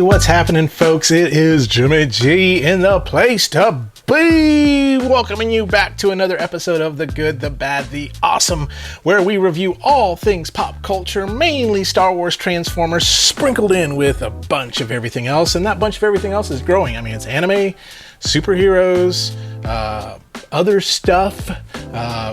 what's happening, folks? It is Jimmy G in the place to be, welcoming you back to another episode of The Good, the Bad, the Awesome, where we review all things pop culture, mainly Star Wars, Transformers, sprinkled in with a bunch of everything else, and that bunch of everything else is growing. I mean, it's anime, superheroes, other stuff,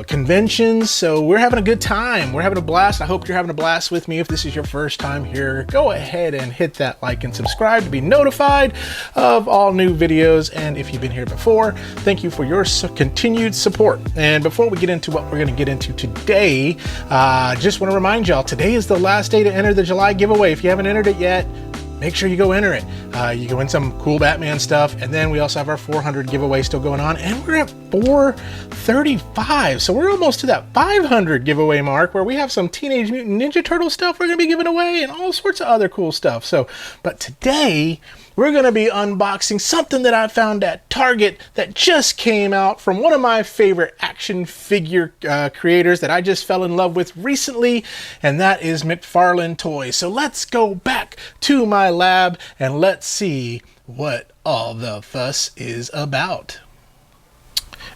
conventions, so we're having a good time. We're having a blast. I hope you're having a blast with me. If this is your first time here, go ahead and hit that like and subscribe to be notified of all new videos. And if you've been here before, thank you for your continued support. And before we get into what we're going to get into today, just want to remind y'all, today is the last day to enter the July giveaway. If you haven't entered it yet, make sure you go enter it. You can win some cool Batman stuff. And then we also have our 400 giveaway still going on. And we're at 435. So we're almost to that 500 giveaway mark where we have some Teenage Mutant Ninja Turtle stuff we're going to be giving away and all sorts of other cool stuff. So, but today we're going to be unboxing something that I found at Target that just came out from one of my favorite action figure creators that I just fell in love with recently, and that is McFarlane Toys. So let's go back to my lab and let's see what all the fuss is about.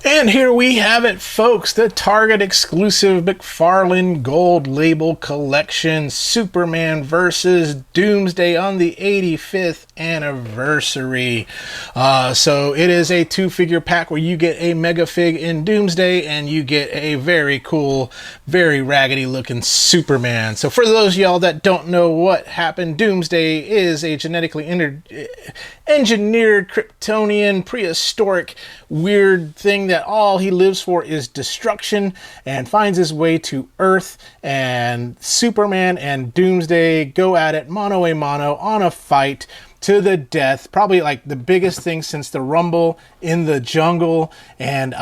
And here we have it, folks, the Target exclusive McFarlane Gold Label Collection, Superman vs. Doomsday on the 85th anniversary. So it is a 2-figure pack where you get a mega fig in Doomsday and you get a very cool, very raggedy looking Superman. So for those of y'all that don't know what happened, Doomsday is a genetically engineered Kryptonian prehistoric weird thing that all he lives for is destruction, and finds his way to Earth, and Superman and Doomsday go at it mano a mano on a fight to the death, probably like the biggest thing since the Rumble in the jungle. And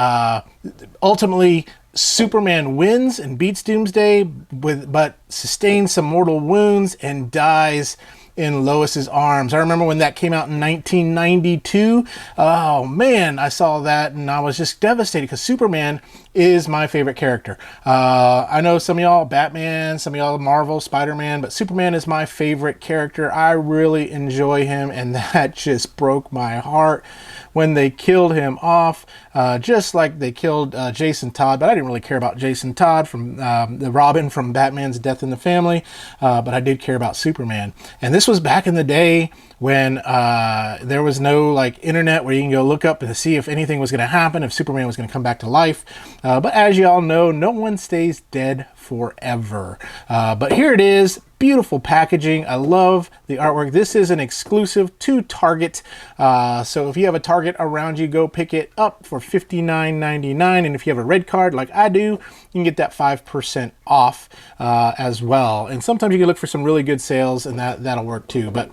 ultimately Superman wins and beats Doomsday but sustains some mortal wounds and dies in Lois's arms. I remember when that came out in 1992. Oh man, I saw that and I was just devastated because Superman is my favorite character. I know some of y'all Batman, some of y'all Marvel, Spider-Man, but Superman is my favorite character. I really enjoy him, and that just broke my heart when they killed him off, just like they killed Jason Todd. But I didn't really care about Jason Todd from the Robin from Batman's Death in the Family, but I did care about Superman. And this was back in the day when there was no like internet where you can go look up and see if anything was going to happen, if Superman was going to come back to life. But as you all know, no one stays dead forever. But here it is. Beautiful packaging. I love the artwork. This is an exclusive to Target. So if you have a Target around you, go pick it up for $59.99. And if you have a red card like I do, you can get that 5% off as well. And sometimes you can look for some really good sales, and that'll work too. But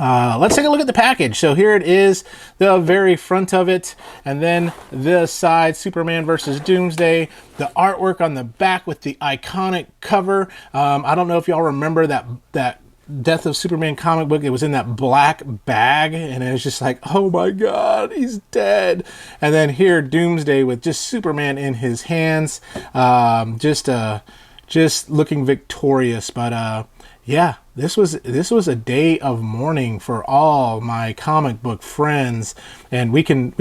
let's take a look at the package. So here it is, the very front of it, and then the side, Superman versus Doomsday. The artwork on the back with the iconic cover. I don't know if y'all remember that Death of Superman comic book. It was in that black bag, and it was just like, oh my God, he's dead. And then here, Doomsday with just Superman in his hands, just looking victorious. But yeah, this was a day of mourning for all my comic book friends, and we can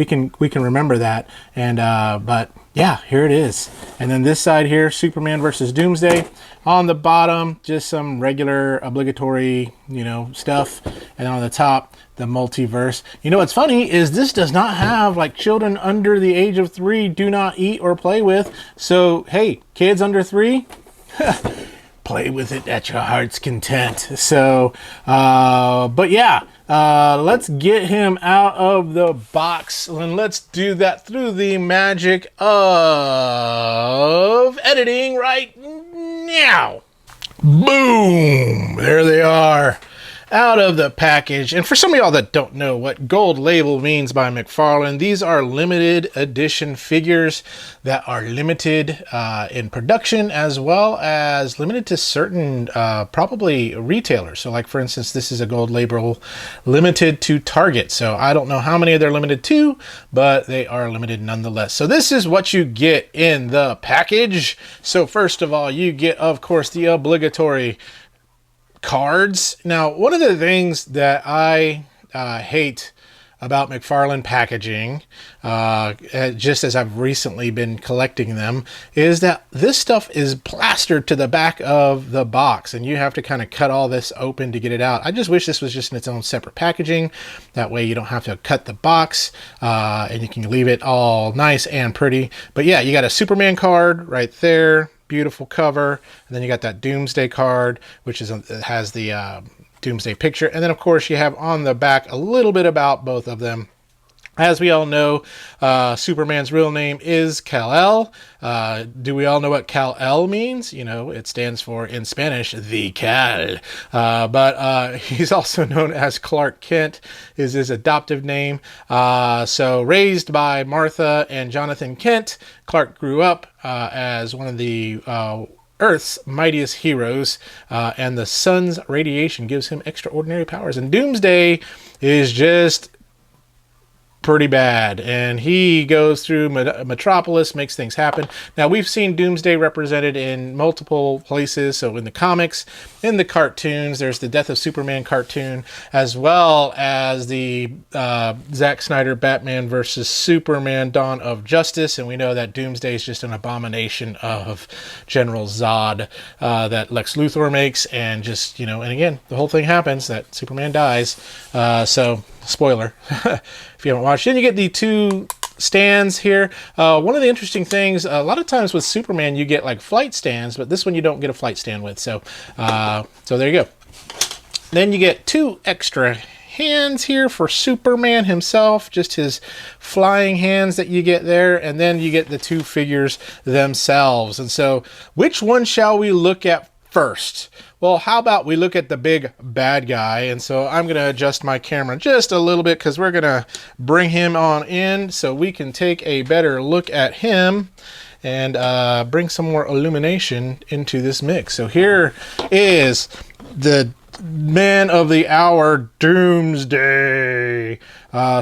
remember that. And but yeah, here it is. And then this side here, Superman versus Doomsday. On the bottom, just some regular obligatory, stuff. And on the top, the multiverse. What's funny is this does not have like children under the age of 3 do not eat or play with. So hey, kids under 3, play with it at your heart's content. So, but yeah, let's get him out of the box, and let's do that through the magic of editing right now. Boom! There they are, out of the package. And for some of y'all that don't know what Gold Label means by McFarlane, these are limited edition figures that are limited in production, as well as limited to certain probably retailers. So like for instance, this is a Gold Label limited to Target. So I don't know how many they're limited to, but they are limited nonetheless. So this is what you get in the package. So first of all, you get, of course, the obligatory cards. Now, one of the things that I hate about McFarlane packaging, just as I've recently been collecting them, is that this stuff is plastered to the back of the box, and you have to kind of cut all this open to get it out. I just wish this was just in its own separate packaging. That way you don't have to cut the box, and you can leave it all nice and pretty. But yeah, you got a Superman card right there. Beautiful cover. And then you got that Doomsday card, which has the Doomsday picture. And then, of course, you have on the back a little bit about both of them. As we all know, Superman's real name is Kal-El. Do we all know what Kal-El means? You know, it stands for, in Spanish, the Kal. But he's also known as Clark Kent, is his adoptive name. So raised by Martha and Jonathan Kent, Clark grew up as one of the Earth's mightiest heroes, and the sun's radiation gives him extraordinary powers. And Doomsday is just pretty bad, and he goes through Metropolis, makes things happen. Now, we've seen Doomsday represented in multiple places. So in the comics, in the cartoons, there's the Death of Superman cartoon, as well as the Zack Snyder Batman versus Superman Dawn of Justice. And we know that Doomsday is just an abomination of General Zod that Lex Luthor makes. And just, you know, and again, the whole thing happens that Superman dies. So spoiler if you haven't watched. Then you get the two stands here. One of the interesting things, a lot of times with Superman you get like flight stands, but this one you don't get a flight stand with. So so there you go. Then you get two extra hands here for Superman himself, just his flying hands that you get there, and then you get the two figures themselves. And so which one shall we look at first? Well, how about we look at the big bad guy? And so I'm going to adjust my camera just a little bit because we're going to bring him on in so we can take a better look at him and bring some more illumination into this mix. So here is the man of the hour, Doomsday.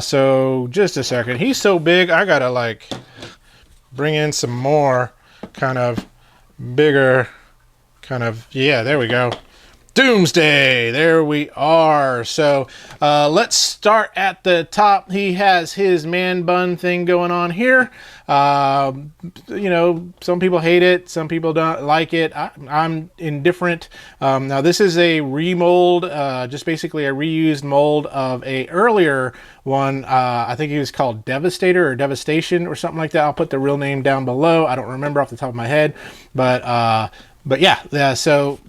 So just a second. He's so big, I got to like bring in some more kind of bigger yeah, there we go. Doomsday, there we are. So let's start at the top. He has his man bun thing going on here. You know, some people hate it, some people don't like it. I'm indifferent. Now this is a remold, just basically a reused mold of a earlier one. I think he was called Devastator or Devastation or something like that. I'll put the real name down below. I don't remember off the top of my head, but yeah. So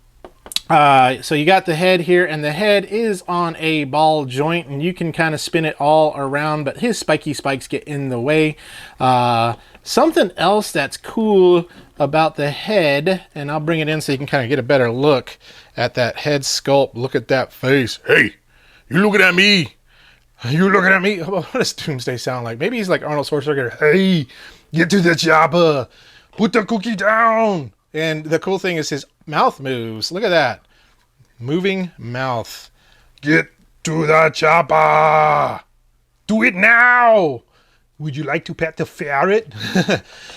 you got the head here, and the head is on a ball joint, and you can kind of spin it all around, but his spiky spikes get in the way. Something else that's cool about the head, and I'll bring it in so you can kind of get a better look at that head sculpt. Look at that face. Hey, you looking at me? You looking at me? What does Doomsday sound like? Maybe he's like Arnold Schwarzenegger. Hey, get to the chopper. Put the cookie down. And the cool thing is his mouth moves. Look at that. Moving mouth. Get to the chopper. Do it now. Would you like to pet the ferret?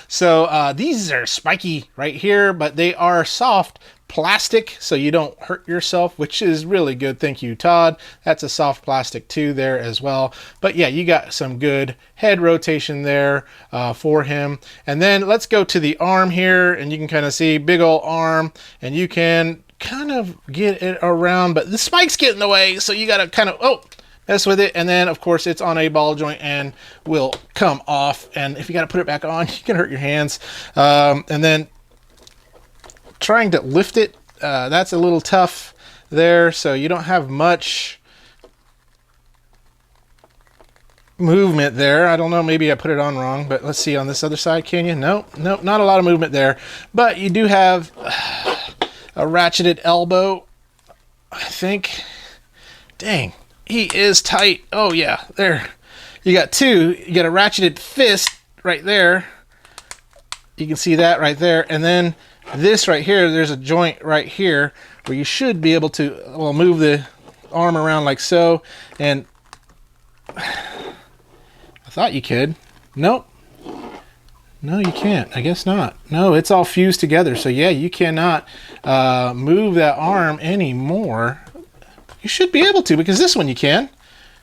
So these are spiky right here, but they are soft plastic, so you don't hurt yourself, which is really good. Thank you, Todd. That's a soft plastic too there as well. But yeah, you got some good head rotation there for him. And then let's go to the arm here, and you can kind of see big old arm, and you can kind of get it around, but the spikes get in the way, so you got to kind of mess with it. And then of course it's on a ball joint and will come off, and if you got to put it back on, you can hurt your hands. And then trying to lift it, that's a little tough there, so you don't have much movement there. I don't know, maybe I put it on wrong, but let's see on this other side. Can you? Nope, not a lot of movement there, but you do have a ratcheted elbow, I think. Dang, he is tight. Oh yeah, there. You got two. You got a ratcheted fist right there. You can see that right there, and then this right here, there's a joint right here where you should be able to, well, move the arm around like so, and I thought you could. Nope. No, you can't. I guess not. No, it's all fused together. So yeah, you cannot move that arm anymore. You should be able to, because this one you can.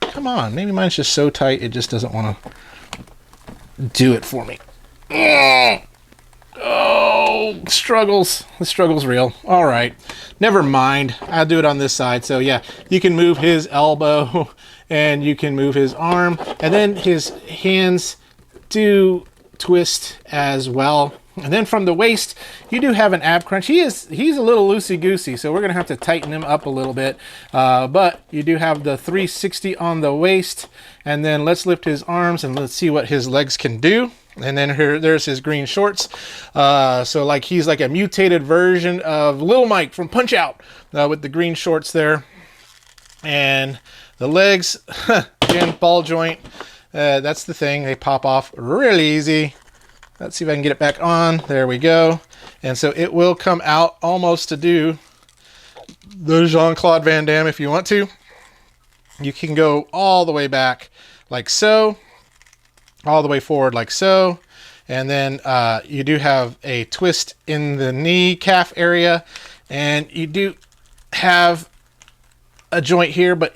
Come on. Maybe mine's just so tight it just doesn't want to do it for me. Oh, struggles. The struggle's real. All right. Never mind. I'll do it on this side. So yeah, you can move his elbow and you can move his arm, and then his hands do twist as well. And then from the waist, you do have an ab crunch. He's a little loosey-goosey, so we're gonna have to tighten him up a little bit. But you do have the 360 on the waist. And then let's lift his arms and let's see what his legs can do. And then there's his green shorts. So like he's like a mutated version of Little Mike from Punch Out with the green shorts there. And the legs, again, ball joint. That's the thing. They pop off really easy. Let's see if I can get it back on. There we go. And so it will come out almost to do the Jean-Claude Van Damme if you want to. You can go all the way back like so, all the way forward like so. And then you do have a twist in the knee calf area. And you do have a joint here, but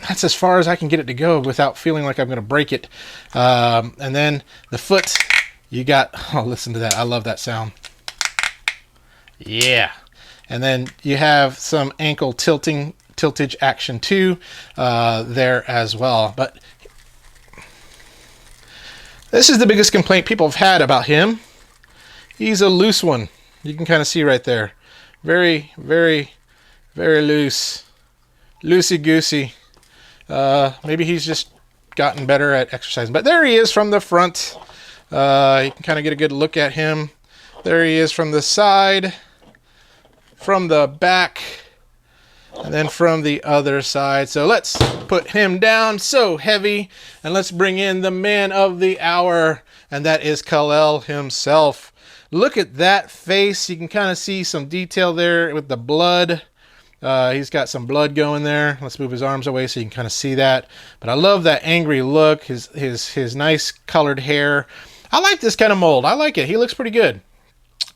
that's as far as I can get it to go without feeling like I'm going to break it. And then the foot, you got, oh, listen to that. I love that sound. Yeah. And then you have some ankle tiltage action too there as well. But this is the biggest complaint people have had about him. He's a loose one. You can kind of see right there. Very, very, very loose. Loosey-goosey. Maybe he's just gotten better at exercising. But there he is from the front. You can kind of get a good look at him. There he is from the side, from the back, and then from the other side. So let's put him down, so heavy, and let's bring in the man of the hour, and that is Kal-El himself. Look at that face. You can kind of see some detail there with the blood. He's got some blood going there. Let's move his arms away so you can kind of see that. But I love that angry look, his nice colored hair. I like this kind of mold. I like it. He looks pretty good.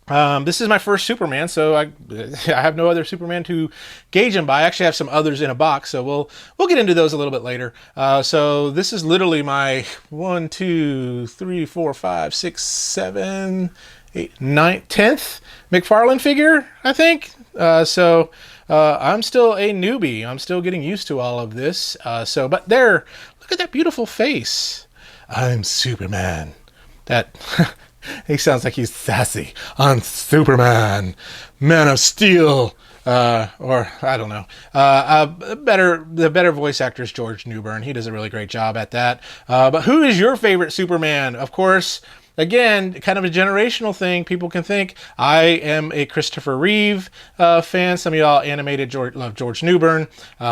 This is my first Superman, so I have no other Superman to gauge him by. I actually have some others in a box, so we'll get into those a little bit later. So this is literally my 1, 2, 3, 4, 5, 6, 7, 8, 9, 10th McFarlane figure, I think. So I'm still a newbie. I'm still getting used to all of this. But there, look at that beautiful face. I'm Superman. That he sounds like he's sassy. I'm Superman, Man of Steel, or I don't know. The better voice actor is George Newbern. He does a really great job at that. But who is your favorite Superman? Of course, again, kind of a generational thing. People can think I am a Christopher Reeve fan. Some of y'all love George Newbern.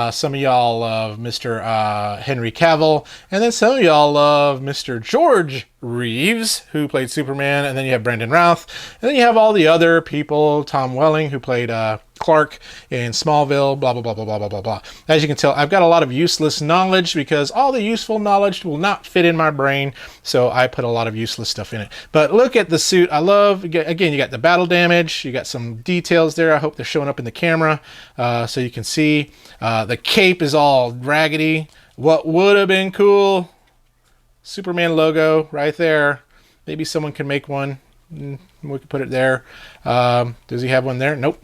Some of y'all love Mr. Henry Cavill. And then some of y'all love Mr. George Reeves, who played Superman. And then you have Brandon Routh. And then you have all the other people. Tom Welling, who played Clark in Smallville, blah, blah, blah, blah, blah, blah, blah, blah. As you can tell, I've got a lot of useless knowledge because all the useful knowledge will not fit in my brain. So I put a lot of useless stuff in it. But look at the suit. I love, again, you got the battle damage. You got some details there. I hope they're showing up in the camera so you can see. The cape is all raggedy. What would have been cool? Superman logo right there. Maybe someone can make one. We could put it there. Does he have one there? Nope.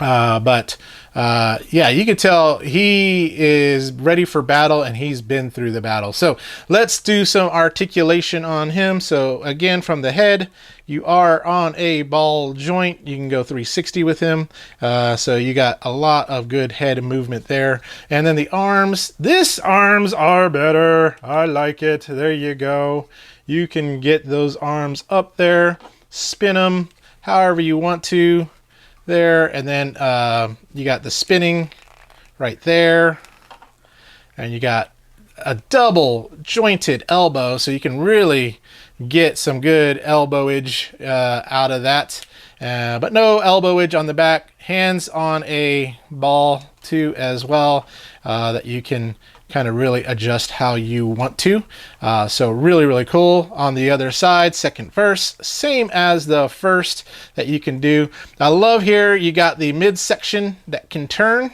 Yeah, you can tell he is ready for battle and he's been through the battle. So let's do some articulation on him. So again, from the head, you are on a ball joint. You can go 360 with him. So you got a lot of good head movement there. And then the arms, arms are better. I like it. There you go. You can get those arms up there, spin them however you want to. There, and then you got the spinning right there, and you got a double jointed elbow, so you can really get some good elbowage out of that, but no elbowage on the back. Hands on a ball too as well, that you can kind of really adjust how you want to. So really, really cool. On the other side, second verse, same as the first that you can do. I love here, you got the midsection that can turn.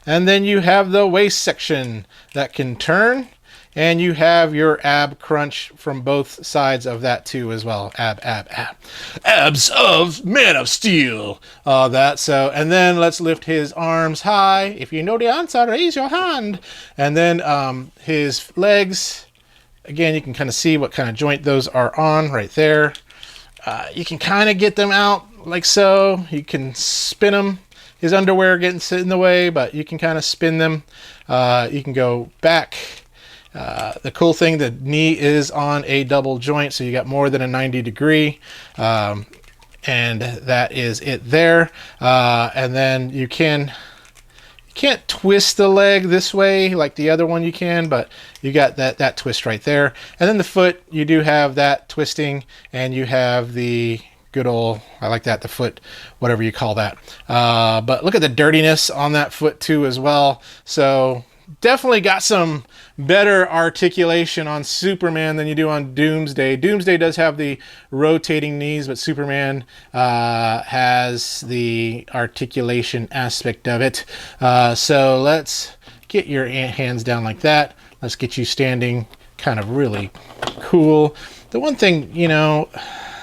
And then you have the waist section that can turn. And you have your ab crunch from both sides of that too as well. Ab. Abs of Man of Steel. And then let's lift his arms high. If you know the answer, raise your hand. And then his legs. Again, you can kind of see what kind of joint those are on right there. You can kind of get them out like so. You can spin them. His underwear gets in the way, but you can kind of spin them. You can go back. The cool thing, the knee is on a double joint, so you got more than a 90 degree, and that is it there. And then you can't twist the leg this way like the other one you can, but you got that twist right there. And then the foot, you do have that twisting, and you have the good old, I like that, the foot, whatever you call that. But look at the dirtiness on that foot too as well. So definitely got some better articulation on Superman than you do on Doomsday. Doomsday does have the rotating knees, but Superman has the articulation aspect of it. So let's get your hands down like that. Let's get you standing kind of really cool. The one thing, you know,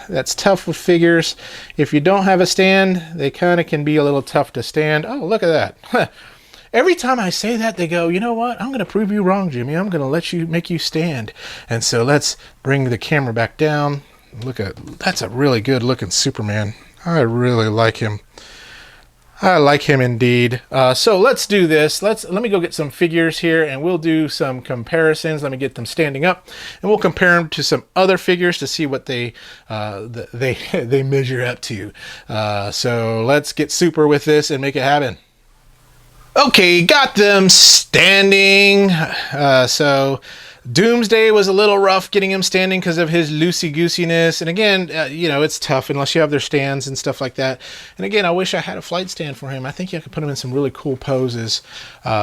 that's tough with figures, if you don't have a stand, they kind of can be a little tough to stand. Oh, look at that. Every time I say that, they go, you know what? I'm going to prove you wrong, Jimmy. I'm going to make you stand. And so let's bring the camera back down. Look at, that's a really good looking Superman. I really like him. I like him indeed. So let's do this. Let me go get some figures here, and we'll do some comparisons. Let me get them standing up, and we'll compare them to some other figures to see what they measure up to. So let's get super with this and make it happen. Okay, got them standing. So Doomsday was a little rough getting him standing because of his loosey-goosiness. And again, you know, it's tough unless you have their stands and stuff like that. And again, I wish I had a flight stand for him. I think I could put him in some really cool poses.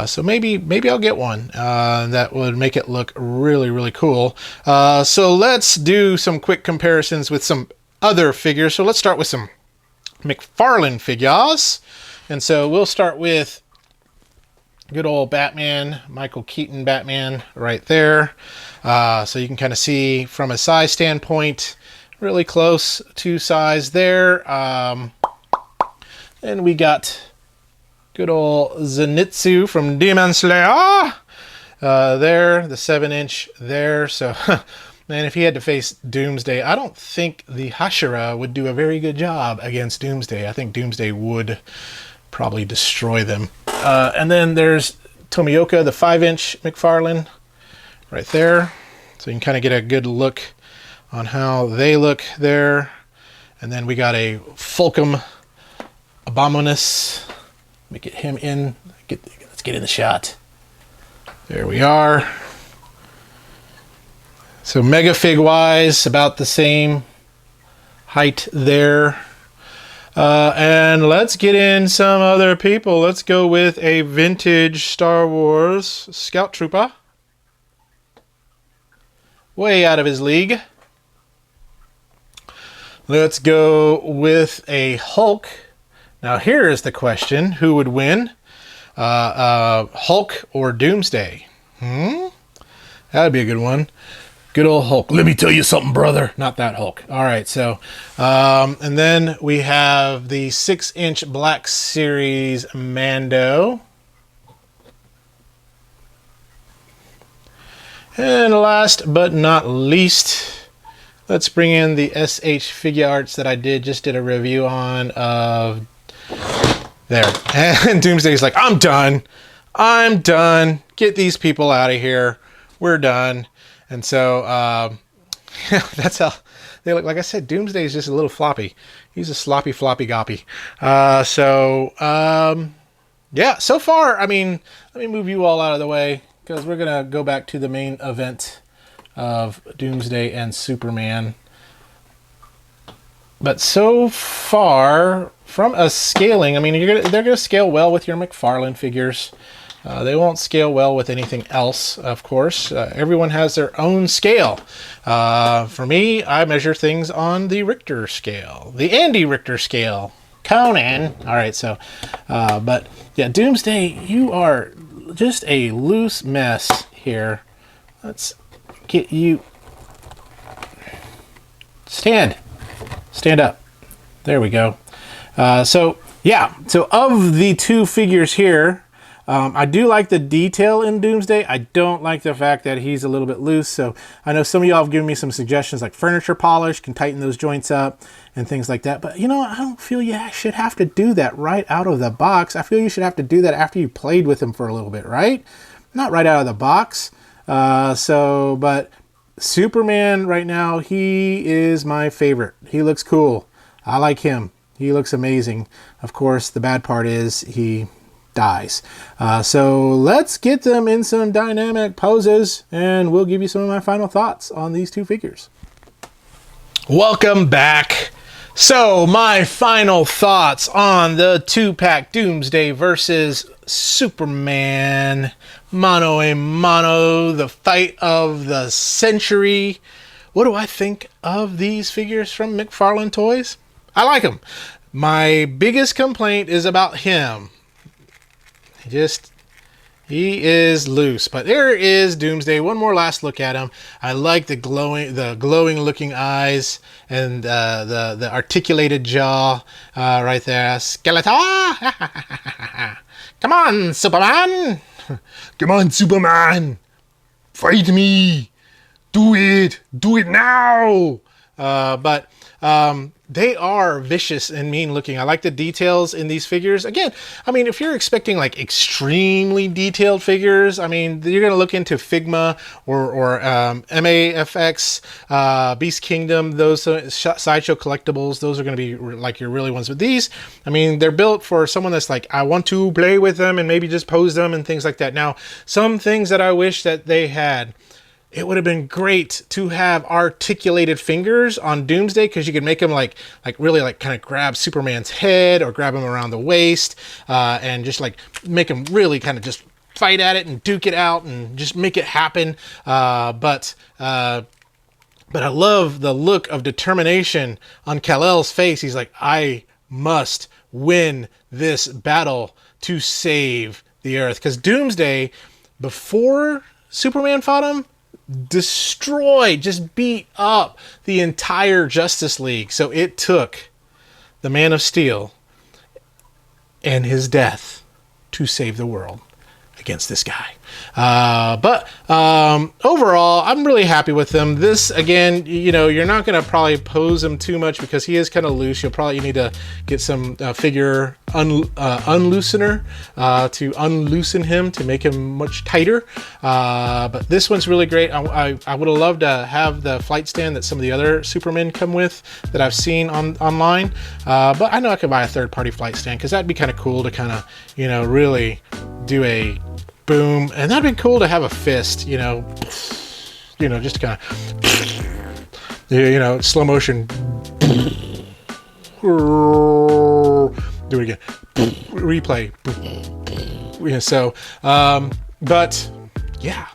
So maybe I'll get one that would make it look really, really cool. So let's do some quick comparisons with some other figures. So let's start with some McFarlane figures. And so we'll start with good old Batman, Michael Keaton Batman right there. So you can kind of see from a size standpoint, really close to size there. And we got good old Zenitsu from Demon Slayer. There, the 7-inch there. So, man, if he had to face Doomsday, I don't think the Hashira would do a very good job against Doomsday. I think Doomsday would probably destroy them. And then there's Tomioka, the 5-inch McFarlane right there. So you can kind of get a good look on how they look there. And then we got a Fulcum Abominus. Let me get him in. Let's get in the shot. There we are. So mega fig wise, about the same height there. And let's get in some other people. Let's go with a vintage Star Wars Scout Trooper. Way out of his league. Let's go with a Hulk. Now here is the question. Who would win? Hulk or Doomsday? That would be a good one. Good old Hulk. Let me tell you something, brother. Not that Hulk. All right, so, and then we have the 6-inch Black Series Mando. And last but not least, let's bring in the SH Figure Arts that I just did a review on of there. And Doomsday's like, I'm done. Get these people out of here. We're done. And so that's how they look. Like I said, Doomsday is just a little floppy. He's a sloppy goppy. Yeah, so far, I mean, let me move you all out of the way because we're going to go back to the main event of Doomsday and Superman. But so far, from a scaling, I mean, they're going to scale well with your McFarlane figures. They won't scale well with anything else, of course. Everyone has their own scale. For me, I measure things on the Richter scale, the Andy Richter scale. Conan. All right, so, but yeah, Doomsday, you are just a loose mess here. Let's get you. Stand up. There we go. So yeah, so of the two figures here, I do like the detail in Doomsday. I don't like the fact that he's a little bit loose. So I know some of y'all have given me some suggestions like furniture polish can tighten those joints up and things like that. But you know, I don't feel you should have to do that right out of the box. I feel you should have to do that after you played with him for a little bit, right? Not right out of the box. But Superman right now, he is my favorite. He looks cool. I like him. He looks amazing. Of course, the bad part is he dies. So let's get them in some dynamic poses and we'll give you some of my final thoughts on these two figures. Welcome back. So my final thoughts on the 2-pack Doomsday versus Superman mano a mano, the fight of the century. What do I think of these figures from McFarlane Toys? I like them. My biggest complaint is about him. He is loose. But there is Doomsday. One more last look at him. I like the glowing looking eyes and the articulated jaw right there. Skeletor! Come on, Superman! Come on, Superman! Fight me! Do it! Do it now! But they are vicious and mean looking. I like the details in these figures. Again, I mean, if you're expecting like extremely detailed figures, I mean, you're going to look into Figma or MAFX, Beast Kingdom, those Sideshow Collectibles. Those are going to be like your really ones. But these, I mean, they're built for someone that's like, I want to play with them and maybe just pose them and things like that. Now, some things that I wish that they had, it would have been great to have articulated fingers on Doomsday, because you could make him like really like kind of grab Superman's head or grab him around the waist and just like make him really kind of just fight at it and duke it out and just make it happen. But I love the look of determination on Kal-El's face. He's like, I must win this battle to save the Earth. Because Doomsday, before Superman fought him, destroyed, just beat up the entire Justice League. So it took the Man of Steel and his death to save the world against this guy. But overall, I'm really happy with him. This, again, you know, you're not going to probably pose him too much because he is kind of loose. You'll probably need to get some figure unloosener to unloosen him to make him much tighter. But this one's really great. I would have loved to have the flight stand that some of the other Supermen come with that I've seen online. But I know I could buy a third-party flight stand because that'd be kind of cool to kind of, you know, really do a boom, and that'd be cool to have a fist, you know, just kind of, you know, slow motion. Do it again. Replay. Yeah, so, but yeah,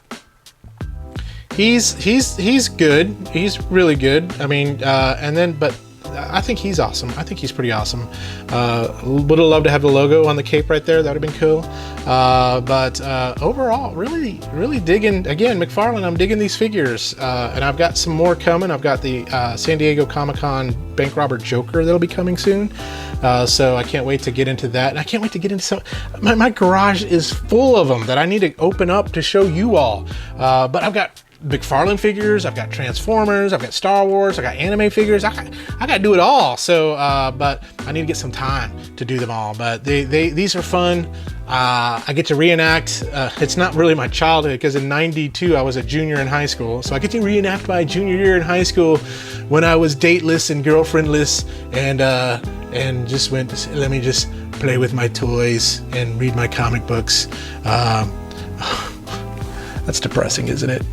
he's good. He's really good. I mean, and then, but I think he's awesome. I think he's pretty awesome. Would have loved to have the logo on the cape right there. That would have been cool. But overall, really digging, again, McFarlane, I'm digging these figures. And I've got some more coming. I've got the San Diego Comic-Con Bank Robber Joker that'll be coming soon. So I can't wait to get into that. And I can't wait to get into some, my garage is full of them that I need to open up to show you all. But I've got McFarlane figures, I've got Transformers, I've got Star Wars, I got anime figures. I got to do it all. So, but I need to get some time to do them all. But these are fun. I get to reenact. It's not really my childhood because in '92 I was a junior in high school. So I get to reenact my junior year in high school when I was dateless and girlfriendless and just went, let me just play with my toys and read my comic books. That's depressing, isn't it?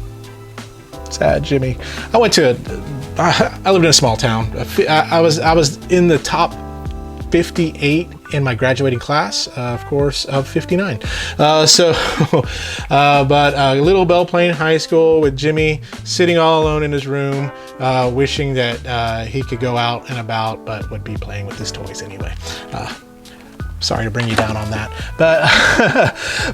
Sad, Jimmy. I lived in a small town. I was in the top 58 in my graduating class, of course, of 59. But Little Belle Plaine High School with Jimmy sitting all alone in his room, wishing that he could go out and about, but would be playing with his toys anyway. Sorry to bring you down on that,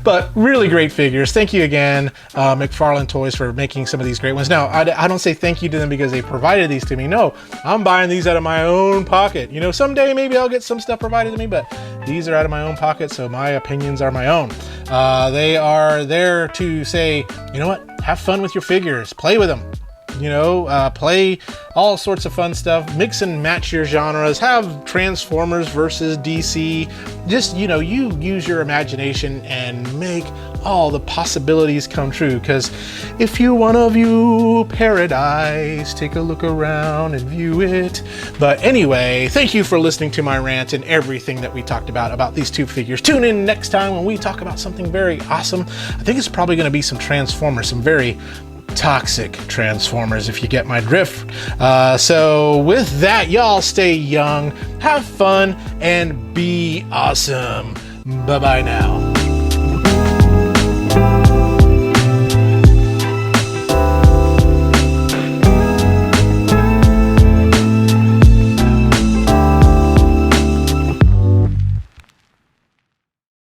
but really great figures. Thank you again, McFarlane Toys, for making some of these great ones. Now, I don't say thank you to them because they provided these to me. No, I'm buying these out of my own pocket. You know, someday maybe I'll get some stuff provided to me, but these are out of my own pocket, so my opinions are my own. They are there to say, you know what, have fun with your figures, play with them. You know, play all sorts of fun stuff, mix and match your genres, have Transformers versus DC. Just, you know, you use your imagination and make all the possibilities come true. Because if you want to view paradise, take a look around and view it. But anyway, thank you for listening to my rant and everything that we talked about these two figures. Tune in next time when we talk about something very awesome. I think it's probably going to be some Transformers, some very toxic Transformers, if you get my drift. So with that, y'all stay young, have fun, and be awesome. Bye-bye now.